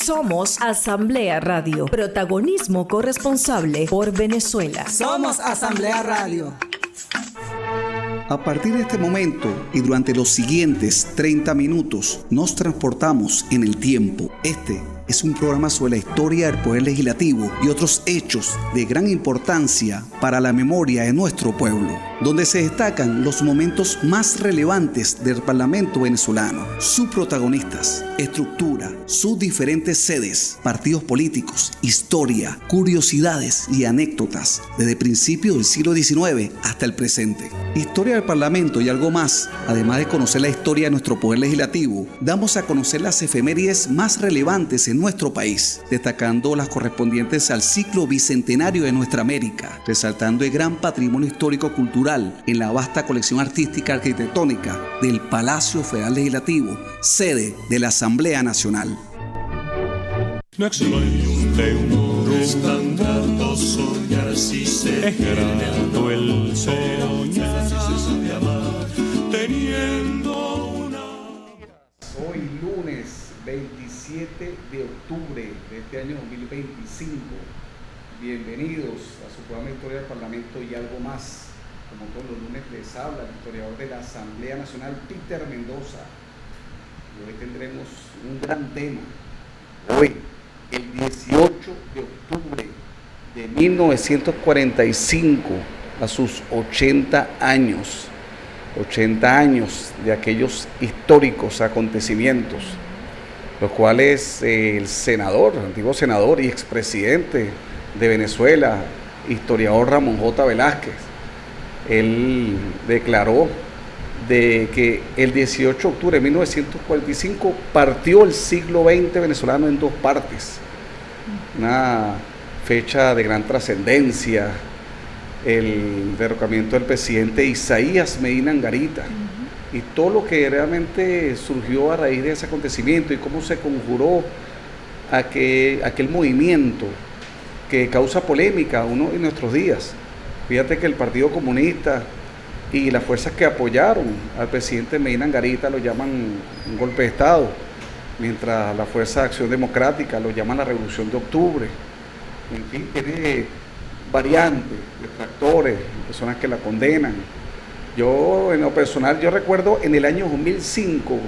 Somos Asamblea Radio. Protagonismo corresponsable por Venezuela. Somos Asamblea Radio. A partir de este momento y durante los siguientes 30 minutos nos transportamos en el tiempo. Este es un programa sobre la historia del Poder Legislativo y otros hechos de gran importancia para la memoria de nuestro pueblo, donde se destacan los momentos más relevantes del Parlamento venezolano, sus protagonistas, estructura, sus diferentes sedes, partidos políticos, historia, curiosidades y anécdotas, desde principios del siglo XIX hasta el presente. Historia del Parlamento y algo más. Además de conocer la historia de nuestro Poder Legislativo, damos a conocer las efemérides más relevantes en nuestro país, destacando las correspondientes al ciclo bicentenario de nuestra América, resaltando el gran patrimonio histórico-cultural en la vasta colección artística arquitectónica del Palacio Federal Legislativo, sede de la Asamblea Nacional. No existe es tan grato soñar si se es grato el soñar si se amar teniendo una. Hoy lunes 27 de octubre de este año 2025. Bienvenidos a su programa Historia del Parlamento y algo más. Como todos los lunes les habla el historiador de la Asamblea Nacional, Peter Mendoza. Y hoy tendremos un gran tema. Hoy, el 18 de octubre de 1945, a sus 80 años de aquellos históricos acontecimientos, los cuales el antiguo senador y expresidente de Venezuela, historiador Ramón J. Velázquez, él declaró de que el 18 de octubre de 1945 partió el siglo XX venezolano en dos partes. Una fecha de gran trascendencia, el derrocamiento del presidente Isaías Medina Angarita, y todo lo que realmente surgió a raíz de ese acontecimiento y cómo se conjuró aquel movimiento que causa polémica uno en nuestros días. Fíjate que el Partido Comunista y las fuerzas que apoyaron al presidente Medina Angarita lo llaman un golpe de Estado, mientras la Fuerza de Acción Democrática lo llaman la Revolución de Octubre. En fin, tiene variantes, detractores, personas que la condenan. Yo, en lo personal, yo recuerdo en el año 2005,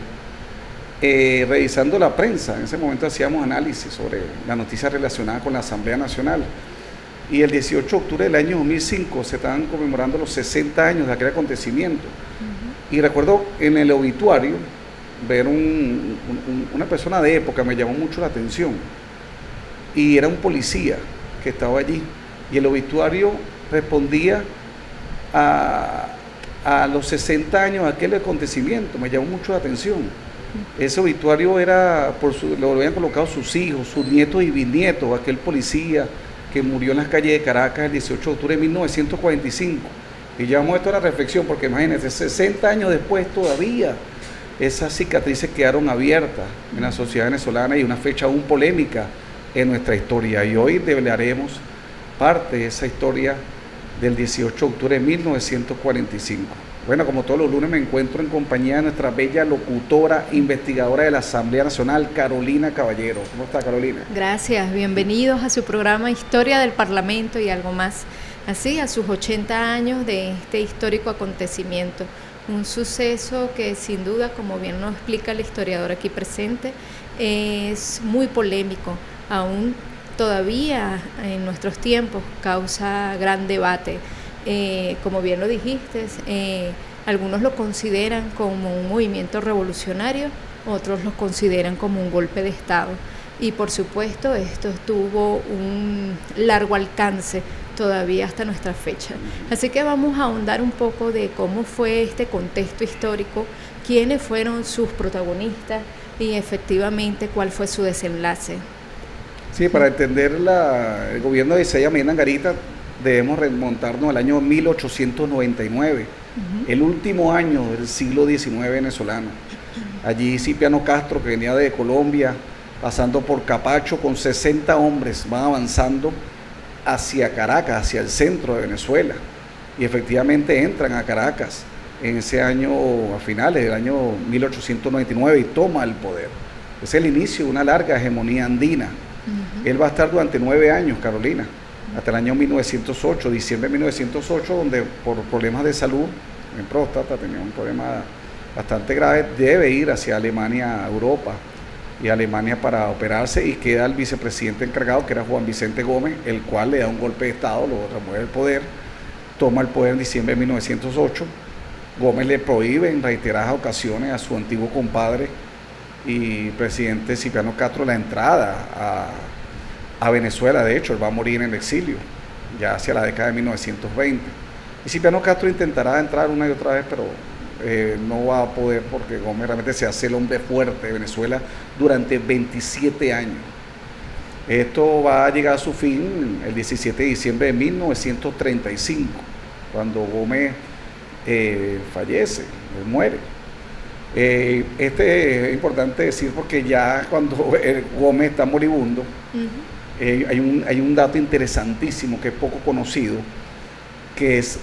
revisando la prensa, en ese momento hacíamos análisis sobre la noticia relacionada con la Asamblea Nacional, y el 18 de octubre del año 2005 se estaban conmemorando los 60 años de aquel acontecimiento. Y recuerdo en el obituario ver una persona de época, me llamó mucho la atención, y era un policía que estaba allí, y el obituario respondía a los 60 años de aquel acontecimiento. Me llamó mucho la atención. Ese obituario era, lo habían colocado sus hijos, sus nietos y bisnietos, aquel policía que murió en las calles de Caracas el 18 de octubre de 1945. Y llevamos esto a la reflexión, porque imagínense, 60 años después todavía esas cicatrices quedaron abiertas en la sociedad venezolana, y una fecha aún polémica en nuestra historia. Y hoy develaremos parte de esa historia del 18 de octubre de 1945. Bueno, como todos los lunes me encuentro en compañía de nuestra bella locutora, investigadora de la Asamblea Nacional, Carolina Caballero. ¿Cómo está, Carolina? Gracias, bienvenidos a su programa Historia del Parlamento y algo más. Así, a sus 80 años de este histórico acontecimiento. Un suceso que sin duda, como bien nos explica el historiador aquí presente, es muy polémico. Aún todavía en nuestros tiempos causa gran debate. Como bien lo dijiste, algunos lo consideran como un movimiento revolucionario, otros lo consideran como un golpe de Estado. Y por supuesto esto tuvo un largo alcance todavía hasta nuestra fecha. Así que vamos a ahondar un poco de cómo fue este contexto histórico, quiénes fueron sus protagonistas y efectivamente cuál fue su desenlace. Sí, para entender el gobierno de Isaías Medina Angarita debemos remontarnos al año 1899, el último año del siglo XIX venezolano. Allí Cipriano Castro, que venía de Colombia, pasando por Capacho con 60 hombres, van avanzando hacia Caracas, hacia el centro de Venezuela, y efectivamente entran a Caracas en ese año, a finales del año 1899, y toma el poder. Es el inicio de una larga hegemonía andina. Él va a estar durante 9 años, Carolina, hasta el año 1908, diciembre de 1908, donde por problemas de salud, en próstata, tenía un problema bastante grave, debe ir hacia Alemania, Europa, y Alemania para operarse, y queda el vicepresidente encargado, que era Juan Vicente Gómez, el cual le da un golpe de Estado, lo remueve del poder, toma el poder en diciembre de 1908. Gómez le prohíbe en reiteradas ocasiones a su antiguo compadre y presidente Cipriano Castro la entrada a Venezuela. De hecho, él va a morir en el exilio, ya hacia la década de 1920. Y Cipriano Castro intentará entrar una y otra vez, pero no va a poder, porque Gómez realmente se hace el hombre fuerte de Venezuela durante 27 años. Esto va a llegar a su fin el 17 de diciembre de 1935, cuando Gómez fallece, muere. Es importante decir, porque ya cuando Gómez está moribundo, hay un dato interesantísimo que es poco conocido, que es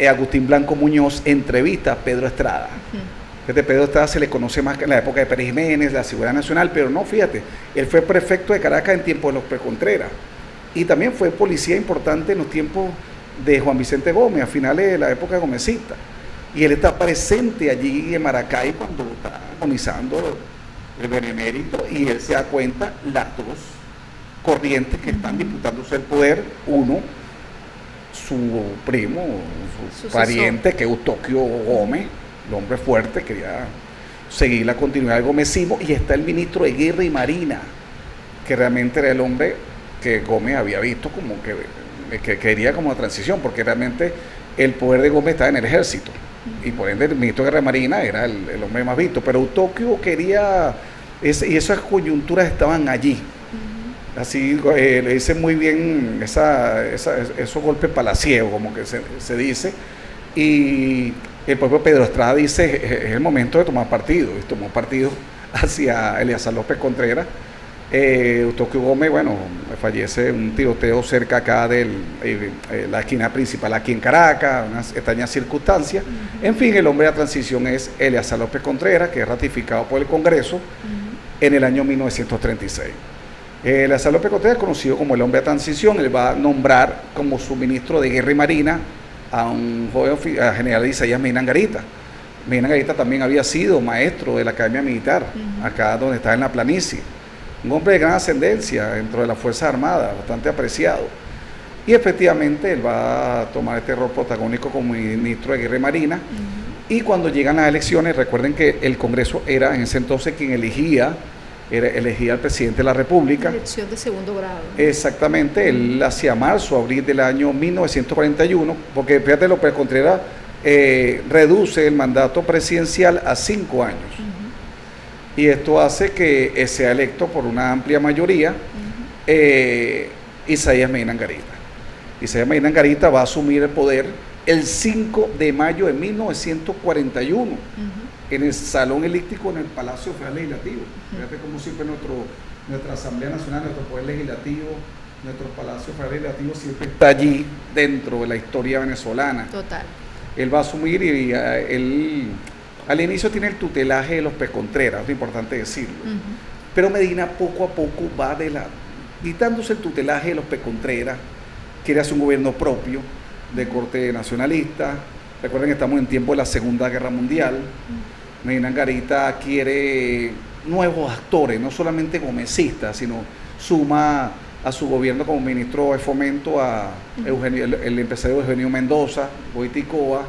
Agustín Blanco Muñoz entrevista a Pedro Estrada. Desde Pedro Estrada se le conoce más que en la época de Pérez Jiménez, la Seguridad Nacional, pero no, fíjate, él fue prefecto de Caracas en tiempos de López Contreras, y también fue policía importante en los tiempos de Juan Vicente Gómez, a finales de la época gomecista, y él está presente allí en Maracay cuando está agonizando el benemérito, y él se da cuenta las dos corrientes que están disputándose el poder. Uno, su primo, su pariente, que es Eustoquio Gómez, el hombre fuerte, quería seguir la continuidad del gomecismo, y está el ministro de Guerra y Marina, que realmente era el hombre que Gómez había visto como que quería como una transición, porque realmente el poder de Gómez estaba en el ejército, y por ende el ministro de Guerra y Marina era el hombre más visto, pero Eustoquio quería, y esas coyunturas estaban allí. Así le dice muy bien esos golpes palaciegos, como que se dice, y el propio Pedro Estrada dice, es el momento de tomar partido, y tomó partido hacia Eleazar López Contreras. Eustoquio Gómez, bueno, fallece en un tiroteo cerca acá de la esquina principal aquí en Caracas, unas extrañas circunstancias. En fin, el hombre de la transición es Eleazar López Contreras, que es ratificado por el Congreso en el año 1936. Eleazar López Contreras, conocido como el hombre de transición, él va a nombrar como su ministro de Guerra y Marina a un joven general Isaías Medina Angarita. Medina Angarita también había sido maestro de la Academia Militar, acá donde está en la planicie. Un hombre de gran ascendencia dentro de las Fuerzas Armadas, bastante apreciado. Y efectivamente él va a tomar este rol protagónico como ministro de Guerra y Marina. Y cuando llegan las elecciones, recuerden que el Congreso era en ese entonces quien elegía al presidente de la República. Elección de segundo grado. Exactamente, él hacia marzo, abril del año 1941, porque fíjate, López Contreras reduce el mandato presidencial a 5 años. Y esto hace que sea electo por una amplia mayoría Isaías Medina Angarita. Isaías Medina Angarita va a asumir el poder el 5 de mayo de 1941. En el Salón Elíptico en el Palacio Federal Legislativo. Fíjate cómo siempre nuestra Asamblea Nacional, nuestro Poder Legislativo, nuestro Palacio Federal Legislativo siempre está allí dentro de la historia venezolana. Total. Él va a asumir y él al inicio tiene el tutelaje de López Contreras, es importante decirlo. Pero Medina poco a poco va quitándose el tutelaje de López Contreras, quiere hacer un gobierno propio de corte nacionalista. Recuerden que estamos en tiempo de la Segunda Guerra Mundial. Medina Angarita quiere nuevos actores, no solamente gomecistas, sino suma a su gobierno como ministro de Fomento a el empresario Eugenio Mendoza, Boiticoa,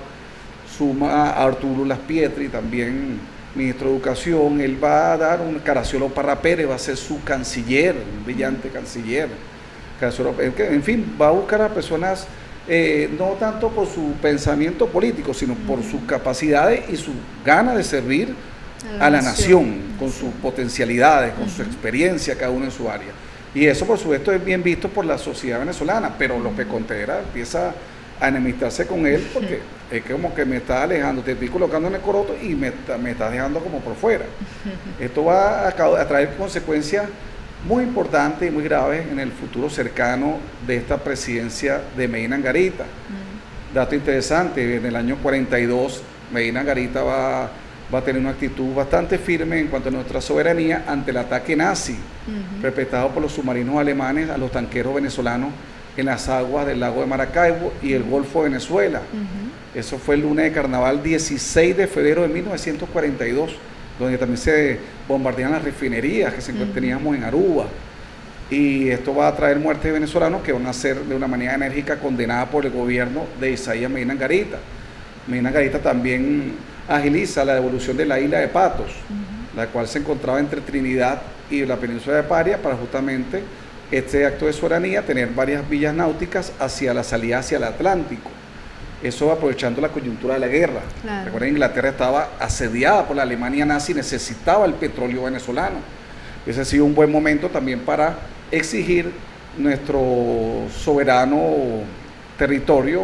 suma a Arturo Las Pietri, también ministro de Educación. Él va a dar Caraciolo Parra Pérez, va a ser su canciller, un brillante canciller. En fin, va a buscar a personas no tanto por su pensamiento político, sino por sus capacidades y su ganas de servir a la nación, con sus potencialidades, con su experiencia, cada uno en su área. Y eso, por supuesto, es bien visto por la sociedad venezolana, pero López Contreras empieza a enemistarse con él, porque es como que me está alejando, te estoy colocando en el coroto y me está dejando como por fuera. Esto va a traer consecuencias muy importantes y muy graves en el futuro cercano de esta presidencia de Medina Angarita. Dato interesante, en el año 42 Medina Angarita va va a tener una actitud bastante firme en cuanto a nuestra soberanía ante el ataque nazi perpetrado por los submarinos alemanes a los tanqueros venezolanos en las aguas del lago de Maracaibo y el Golfo de Venezuela. Eso fue el lunes de carnaval 16 de febrero de 1942, donde también se bombardean las refinerías que teníamos en Aruba. Y esto va a traer muertes de venezolanos que van a ser de una manera enérgica condenadas por el gobierno de Isaías Medina Angarita. Medina Angarita también agiliza la devolución de la isla de Patos, la cual se encontraba entre Trinidad y la península de Paria, para justamente este acto de soberanía tener varias villas náuticas hacia la salida hacia el Atlántico. Eso aprovechando la coyuntura de la guerra. Claro. Recuerden, Inglaterra estaba asediada por la Alemania nazi, necesitaba el petróleo venezolano. Ese ha sido un buen momento también para exigir nuestro soberano territorio,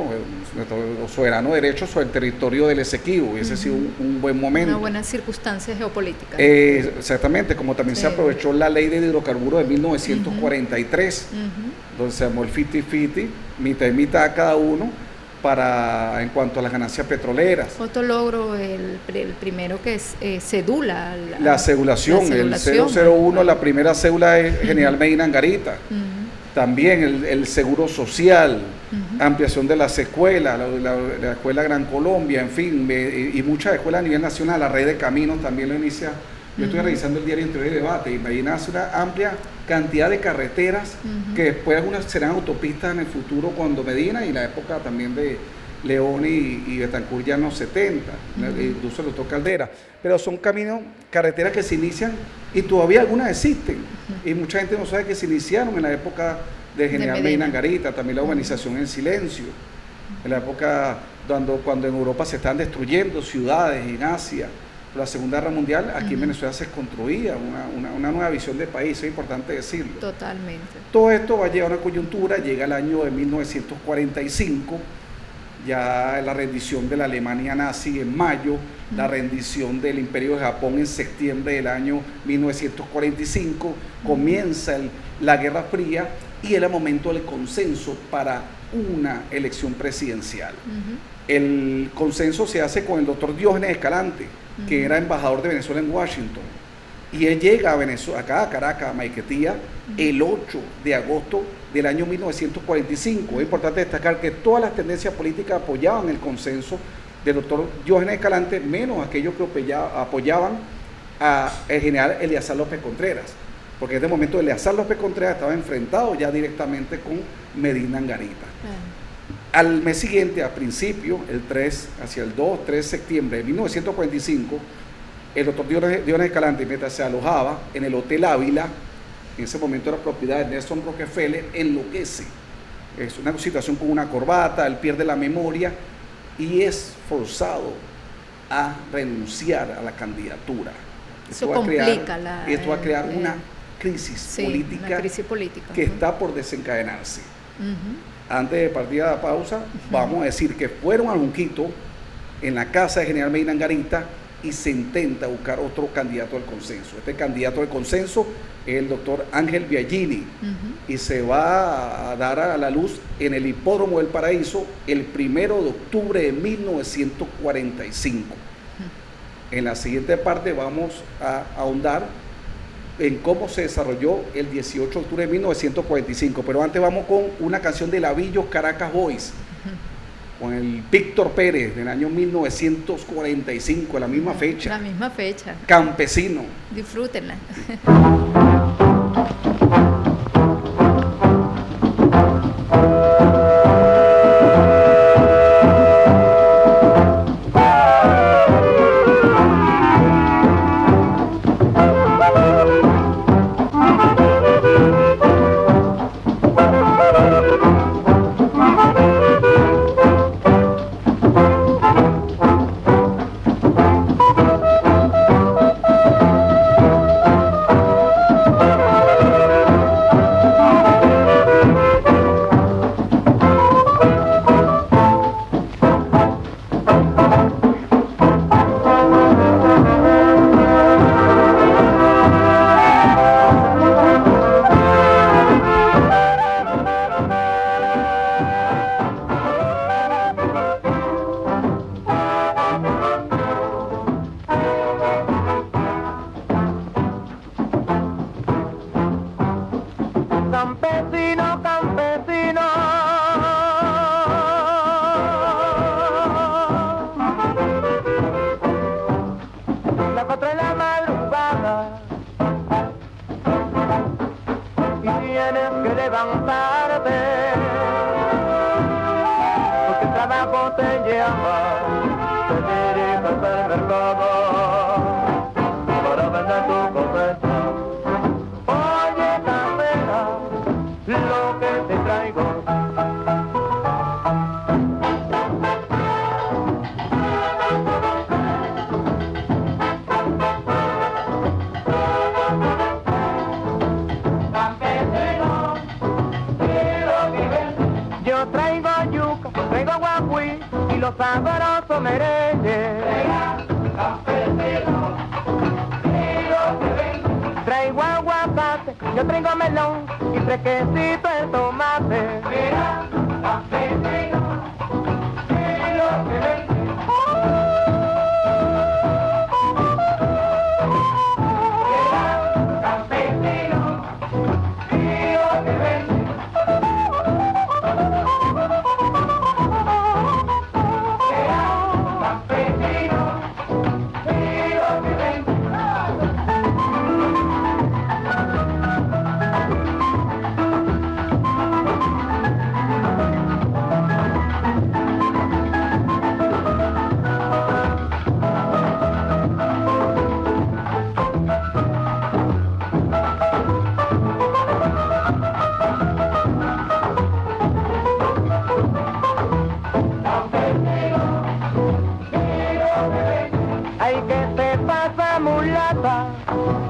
nuestro soberano derecho sobre el territorio del Esequibo. Ese ha sido un buen momento. Una buena circunstancia geopolítica. Exactamente, como también se aprovechó la ley de hidrocarburos de 1943, donde se llamó el 50-50, mitad y mitad cada uno, en cuanto a las ganancias petroleras. Otro logro, el primero que es cédula. La cedulación, el 001, la primera cédula es General Medina Angarita. También el seguro social, ampliación de las escuelas, la escuela Gran Colombia, en fin, y muchas escuelas a nivel nacional, la red de caminos también lo inicia. Yo estoy revisando el diario Interior y Debate y Medina hace una amplia cantidad de carreteras que después algunas serán autopistas en el futuro, cuando Medina y la época también de León y Betancourt ya en los 70, incluso el doctor Caldera, pero son caminos, carreteras que se inician y todavía algunas existen, y mucha gente no sabe que se iniciaron en la época de General Medina Angarita, también la urbanización en silencio, en la época cuando en Europa se están destruyendo ciudades, en Asia, por la Segunda Guerra Mundial, aquí en Venezuela se construía una nueva visión de país, es importante decirlo. Totalmente. Todo esto va a llevar a una coyuntura, llega el año de 1945, ya la rendición de la Alemania nazi en mayo, la rendición del Imperio de Japón en septiembre del año 1945, comienza la Guerra Fría y era momento del consenso para una elección presidencial. El consenso se hace con el doctor Diógenes Escalante, que era embajador de Venezuela en Washington, y él llega a Venezuela, acá a Caracas, a Maiquetía, el 8 de agosto del año 1945. Es importante destacar que todas las tendencias políticas apoyaban el consenso del doctor Diógenes Escalante, menos aquellos que apoyaban al general Eleazar López Contreras, porque en este momento Eleazar López Contreras estaba enfrentado ya directamente con Medina Angarita. Al mes siguiente, a principio, hacia el 2-3 de septiembre de 1945, el doctor Diógenes Escalante, mientras se alojaba en el Hotel Ávila, en ese momento era propiedad de Nelson Rockefeller, enloquece. Es una situación con una corbata, él pierde la memoria y es forzado a renunciar a la candidatura. Esto va a crear una crisis política que está por desencadenarse. Antes de partir a la pausa, vamos a decir que fueron a Junquito, en la casa de General Medina Angarita, y se intenta buscar otro candidato al consenso. Este candidato al consenso es el doctor Ángel Biagini, y se va a dar a la luz en el Hipódromo del Paraíso el 1 de octubre de 1945. En la siguiente parte vamos a ahondar en cómo se desarrolló el 18 de octubre de 1945, pero antes vamos con una canción de Lavillos Caracas Boys, con el Víctor Pérez del año 1945, la misma fecha. La misma fecha. Campesino. Disfrútenla. tienes que levantarte, porque el trabajo te llama, te diriges al mercado para vender tu cosecha. Oye, campera, lo que te traigo. Los sabrosos merengues. Traigo aguacate, yo traigo melón y fresquecito el tomate.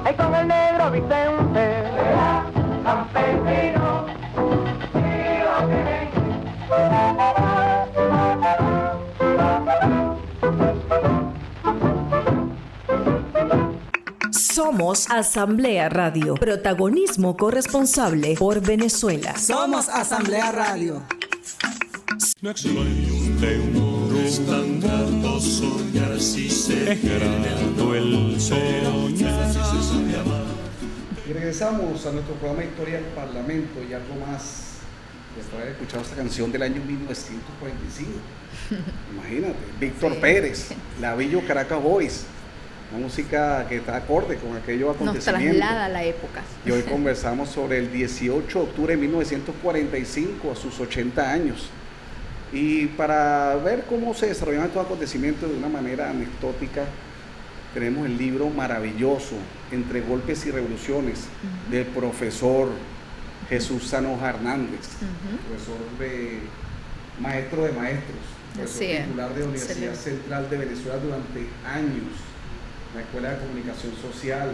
Ay, con el negro Vicente, campesino, Somos Asamblea Radio. Protagonismo corresponsable por Venezuela. Somos Asamblea Radio. Es tan grato soñar si se es grato el soñar. Y regresamos a nuestro programa Historia del Parlamento y algo más. Después de haber escuchado esta canción del año 1945. Imagínate, Víctor Pérez, Lavillo Caracas Boys. Una música que está acorde con aquellos acontecimientos. Nos traslada a la época. Y hoy conversamos sobre el 18 de octubre de 1945, a sus 80 años. Y para ver cómo se desarrollaron estos acontecimientos de una manera anecdótica, tenemos el libro maravilloso, Entre Golpes y Revoluciones, del profesor Jesús Sanoja Hernández, profesor maestro de maestros, profesor titular de la Universidad Central de Venezuela durante años, la Escuela de Comunicación Social,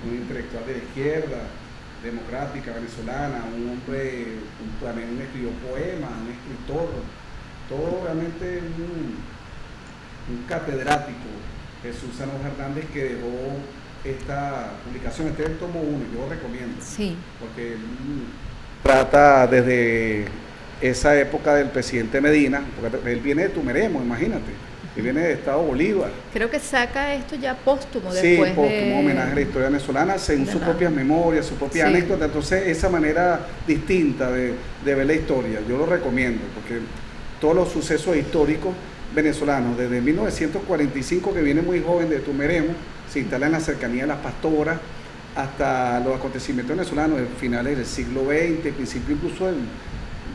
un intelectual de la izquierda democrática venezolana, un hombre, también escribió poemas, un escritor, todo realmente un catedrático, Jesús Sanoja Hernández, que dejó esta publicación. Este es el tomo 1, yo lo recomiendo, porque trata desde esa época del presidente Medina, porque él viene de Tumeremo, imagínate, él viene de Estado Bolívar. Creo que saca esto ya póstumo, sí, después póstumo, homenaje a la historia venezolana, según sus propias memorias, sus propias anécdotas. Entonces, esa manera distinta de ver la historia, yo lo recomiendo, porque todos los sucesos históricos venezolanos, desde 1945, que viene muy joven de Tumeremo, se instala en la cercanía de Las Pastoras, hasta los acontecimientos venezolanos de finales del siglo XX, principio incluso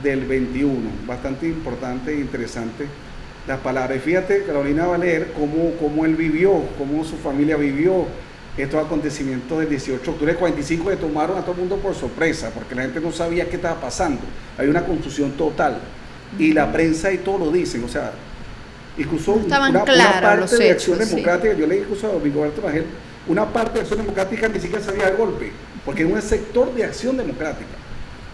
del XXI, bastante importante e interesante las palabras. Y fíjate, Carolina va a leer cómo él vivió, cómo su familia vivió estos acontecimientos del 18 de octubre del 45, que tomaron a todo el mundo por sorpresa, porque la gente no sabía qué estaba pasando. Hay una confusión total, y la prensa y todo lo dicen, o sea, incluso una parte de Acción Democrática, yo leí incluso a Domingo Alberto Rangel, una parte de Acción Democrática ni siquiera sabía del golpe, porque es un sector de Acción Democrática.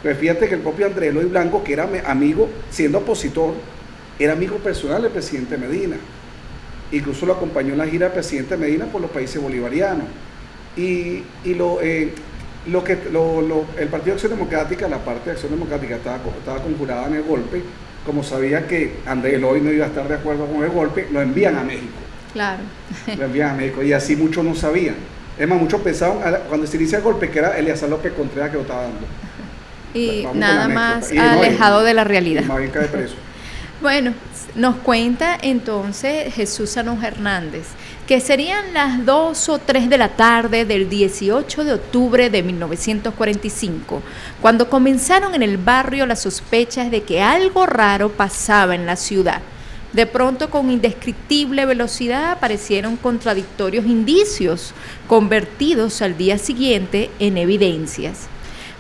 Pues fíjate que el propio Andrés Eloy Blanco, que era amigo, siendo opositor, era amigo personal del presidente Medina. Incluso lo acompañó en la gira del presidente Medina por los países bolivarianos. El Partido de Acción Democrática, la parte de Acción Democrática estaba conjurada en el golpe. Como sabía que Andrés Eloy no iba a estar de acuerdo con el golpe, lo envían a México. Claro. Lo envían a México, y así muchos no sabían. Es más, muchos pensaban, cuando se inicia el golpe, que era Eleazar López Contreras que lo estaba dando. Y nada más alejado de la realidad. Más bien cae preso. Bueno, nos cuenta entonces Jesús Sanoja Hernández que serían las 2 o 3 de la tarde del 18 de octubre de 1945, cuando comenzaron en el barrio las sospechas de que algo raro pasaba en la ciudad. De pronto, con indescriptible velocidad, aparecieron contradictorios indicios, convertidos al día siguiente en evidencias.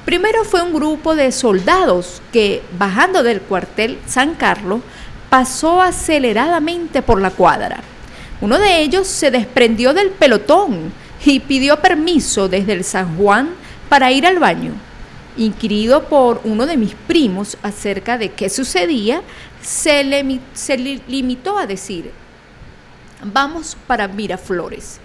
Primero fue un grupo de soldados que, bajando del cuartel San Carlos, pasó aceleradamente por la cuadra. Uno de ellos se desprendió del pelotón y pidió permiso desde el San Juan para ir al baño. Inquirido por uno de mis primos acerca de qué sucedía, se limitó a decir: vamos para Miraflores.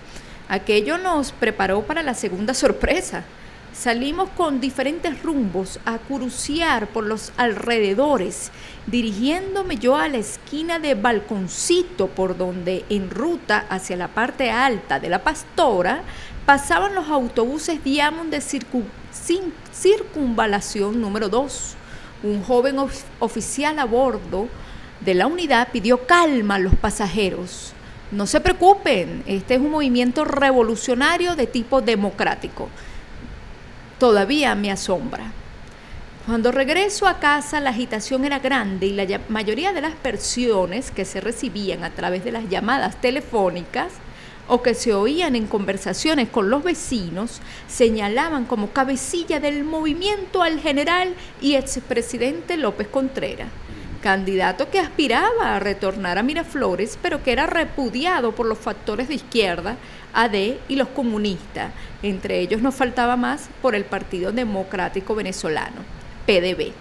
Aquello nos preparó para la segunda sorpresa. Salimos con diferentes rumbos a curuciar por los alrededores, dirigiéndome yo a la esquina de Balconcito, por donde, en ruta hacia la parte alta de la Pastora, pasaban los autobuses Diamond de circunvalación número 2. Un joven oficial a bordo de la unidad pidió calma a los pasajeros. No se preocupen, este es un movimiento revolucionario de tipo democrático. Todavía me asombra. Cuando regreso a casa, la agitación era grande y la mayoría de las versiones que se recibían a través de las llamadas telefónicas o que se oían en conversaciones con los vecinos señalaban como cabecilla del movimiento al general y expresidente López Contreras, candidato que aspiraba a retornar a Miraflores, pero que era repudiado por los factores de izquierda, AD y los comunistas. Entre ellos no faltaba más por el Partido Democrático Venezolano, PDV,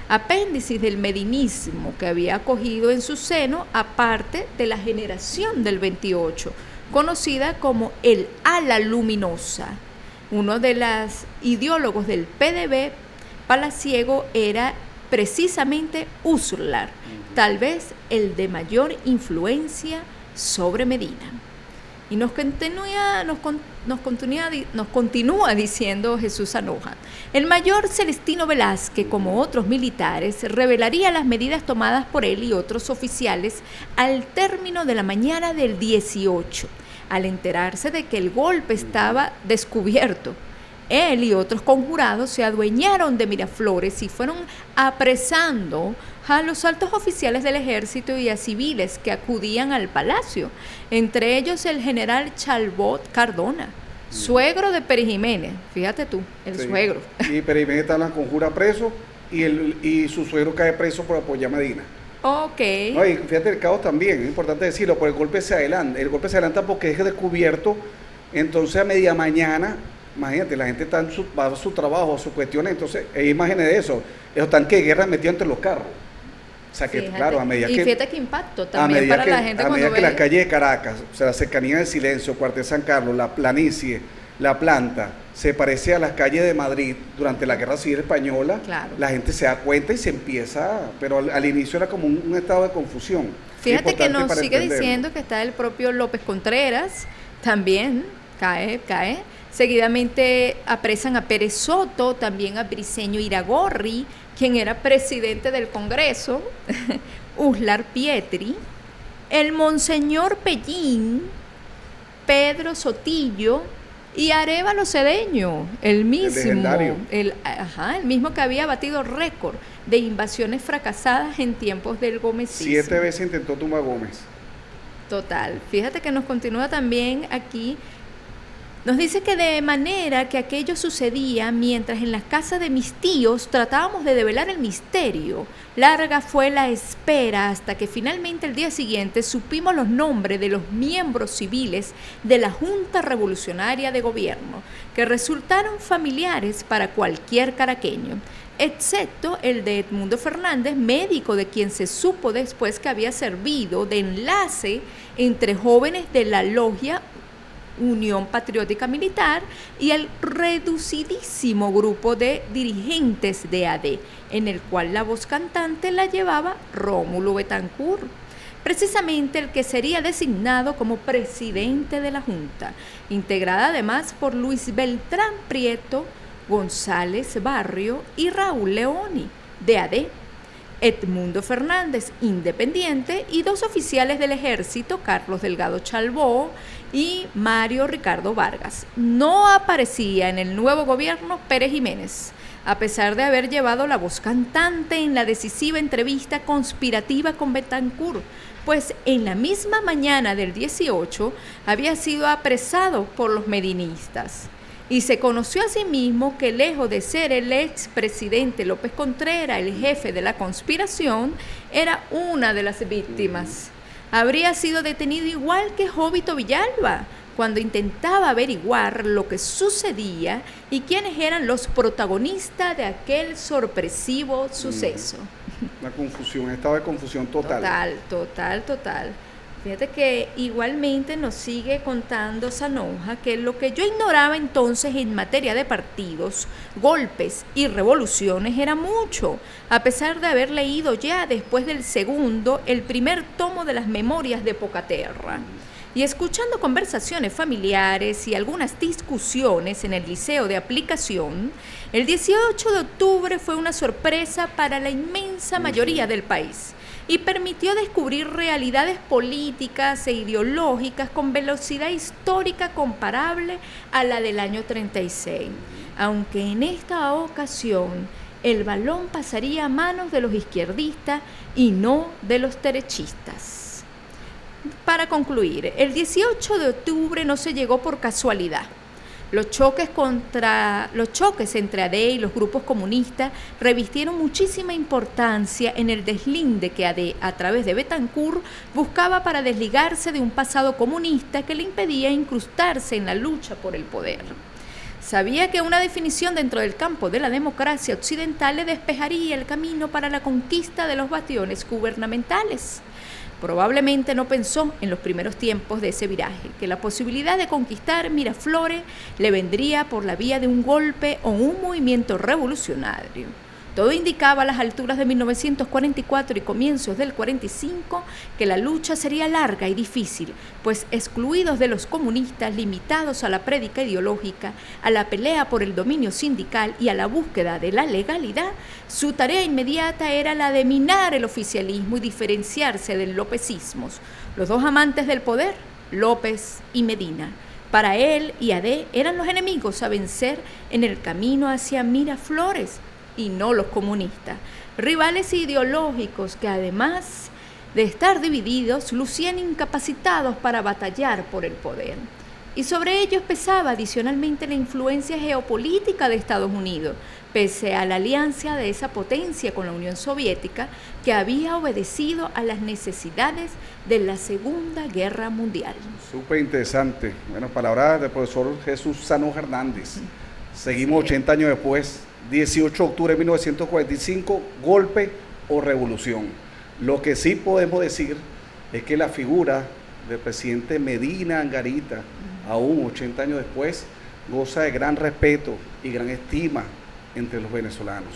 apéndice del medinismo que había acogido en su seno aparte de la generación del 28, conocida como el ala luminosa. Uno de los ideólogos del PDV palaciego era precisamente Uslar, tal vez el de mayor influencia sobre Medina. Y nos continúa diciendo Jesús Anoja: el mayor Celestino Velázquez, como otros militares, revelaría las medidas tomadas por él y otros oficiales al término de la mañana del 18, al enterarse de que el golpe estaba descubierto. Él y otros conjurados se adueñaron de Miraflores y fueron apresando a los altos oficiales del ejército y a civiles que acudían al palacio, entre ellos el general Chalbot Cardona, suegro de Pérez Jiménez. Fíjate tú, el suegro. Y Pérez Jiménez está en la conjura preso y su suegro cae preso por apoyar a Medina. Ok. No, y fíjate el caos también, es importante decirlo, por el golpe se adelanta. El golpe se adelanta porque es descubierto, entonces a media mañana. Imagínate, la gente va a su trabajo, a sus cuestiones, entonces hay imágenes de eso, los tanques de guerra metidos entre los carros. O sea que, fíjate, claro, a medida que... Y fíjate qué impacto también para la gente cuando ve... A medida que las calles de Caracas, o sea, la cercanía del silencio, Cuartel San Carlos, la planicie, la planta, se parece a las calles de Madrid durante la Guerra Civil Española, claro. La gente se da cuenta y se empieza, pero al inicio era como un estado de confusión. Fíjate que nos sigue diciendo que está el propio López Contreras, también cae. Seguidamente apresan a Pérez Soto, también a Briceño Iragorri, quien era presidente del Congreso, Uslar Pietri, el Monseñor Pellín, Pedro Sotillo y Arévalo Cedeño, el mismo que había batido récord de invasiones fracasadas en tiempos del gomecismo. 7 veces intentó tumbar Gómez. Total. Fíjate que nos continúa también aquí. Nos dice que de manera que aquello sucedía mientras en las casas de mis tíos tratábamos de develar el misterio. Larga fue la espera hasta que finalmente el día siguiente supimos los nombres de los miembros civiles de la Junta Revolucionaria de Gobierno, que resultaron familiares para cualquier caraqueño, excepto el de Edmundo Fernández, médico de quien se supo después que había servido de enlace entre jóvenes de la logia Unión Patriótica Militar y el reducidísimo grupo de dirigentes de AD, en el cual la voz cantante la llevaba Rómulo Betancourt, precisamente el que sería designado como presidente de la Junta, integrada además por Luis Beltrán Prieto, González Barrio y Raúl Leoni, de AD, Edmundo Fernández, independiente, y 2 oficiales del ejército, Carlos Delgado Chalbó y Mario Ricardo Vargas. No aparecía en el nuevo gobierno Pérez Jiménez, a pesar de haber llevado la voz cantante en la decisiva entrevista conspirativa con Betancur, pues en la misma mañana del 18 había sido apresado por los medinistas. Y se conoció asimismo que lejos de ser el expresidente López Contreras el jefe de la conspiración, era una de las víctimas. Habría sido detenido igual que Jovito Villalba, cuando intentaba averiguar lo que sucedía y quiénes eran los protagonistas de aquel sorpresivo suceso. Una confusión, un estado de confusión total. Total. Fíjate que igualmente nos sigue contando Sanonja que lo que yo ignoraba entonces en materia de partidos, golpes y revoluciones era mucho, a pesar de haber leído ya después del segundo el primer tomo de las Memorias de Pocaterra. Y escuchando conversaciones familiares y algunas discusiones en el liceo de aplicación, el 18 de octubre fue una sorpresa para la inmensa mayoría del país y permitió descubrir realidades políticas e ideológicas con velocidad histórica comparable a la del año 36, aunque en esta ocasión el balón pasaría a manos de los izquierdistas y no de los derechistas. Para concluir, el 18 de octubre no se llegó por casualidad. Los choques entre ADE y los grupos comunistas revistieron muchísima importancia en el deslinde que ADE, a través de Betancur, buscaba para desligarse de un pasado comunista que le impedía incrustarse en la lucha por el poder. Sabía que una definición dentro del campo de la democracia occidental le despejaría el camino para la conquista de los bastiones gubernamentales. Probablemente no pensó en los primeros tiempos de ese viraje, que la posibilidad de conquistar Miraflores le vendría por la vía de un golpe o un movimiento revolucionario. Todo indicaba a las alturas de 1944 y comienzos del 45 que la lucha sería larga y difícil, pues excluidos de los comunistas, limitados a la prédica ideológica, a la pelea por el dominio sindical y a la búsqueda de la legalidad, su tarea inmediata era la de minar el oficialismo y diferenciarse del lopecismo. Los dos amantes del poder, López y Medina, para él y ADE eran los enemigos a vencer en el camino hacia Miraflores, y no los comunistas, rivales ideológicos que además de estar divididos, lucían incapacitados para batallar por el poder. Y sobre ellos pesaba adicionalmente la influencia geopolítica de Estados Unidos, pese a la alianza de esa potencia con la Unión Soviética, que había obedecido a las necesidades de la Segunda Guerra Mundial. Súper interesante. Bueno, palabras del profesor Jesús Sanonja Hernández. Seguimos 80 años después. 18 de octubre de 1945, golpe o revolución. Lo que sí podemos decir es que la figura del presidente Medina Angarita, aún 80 años después, goza de gran respeto y gran estima entre los venezolanos.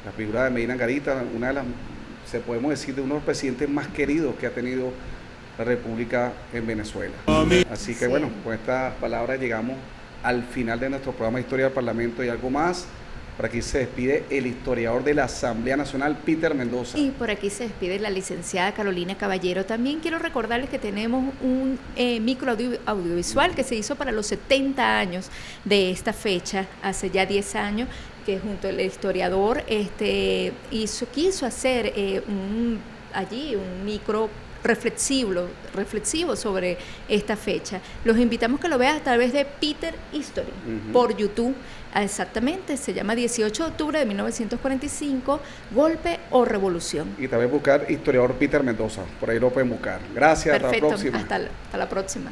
La figura de Medina Angarita, una de las, se podemos decir, de uno de los presidentes más queridos que ha tenido la República en Venezuela. Así que bueno, con estas palabras llegamos al final de nuestro programa Historia del Parlamento y algo más. Por aquí se despide el historiador de la Asamblea Nacional, Peter Mendoza. Y por aquí se despide la licenciada Carolina Caballero. También quiero recordarles que tenemos un micro audiovisual que se hizo para los 70 años de esta fecha, hace ya 10 años, que junto al historiador quiso hacer un micro reflexivo sobre esta fecha. Los invitamos que lo vean a través de Peter History por YouTube. Exactamente, se llama 18 de octubre de 1945, golpe o revolución. Y también buscar historiador Peter Mendoza, por ahí lo pueden buscar. Gracias, perfecto, hasta la próxima. Hasta la próxima.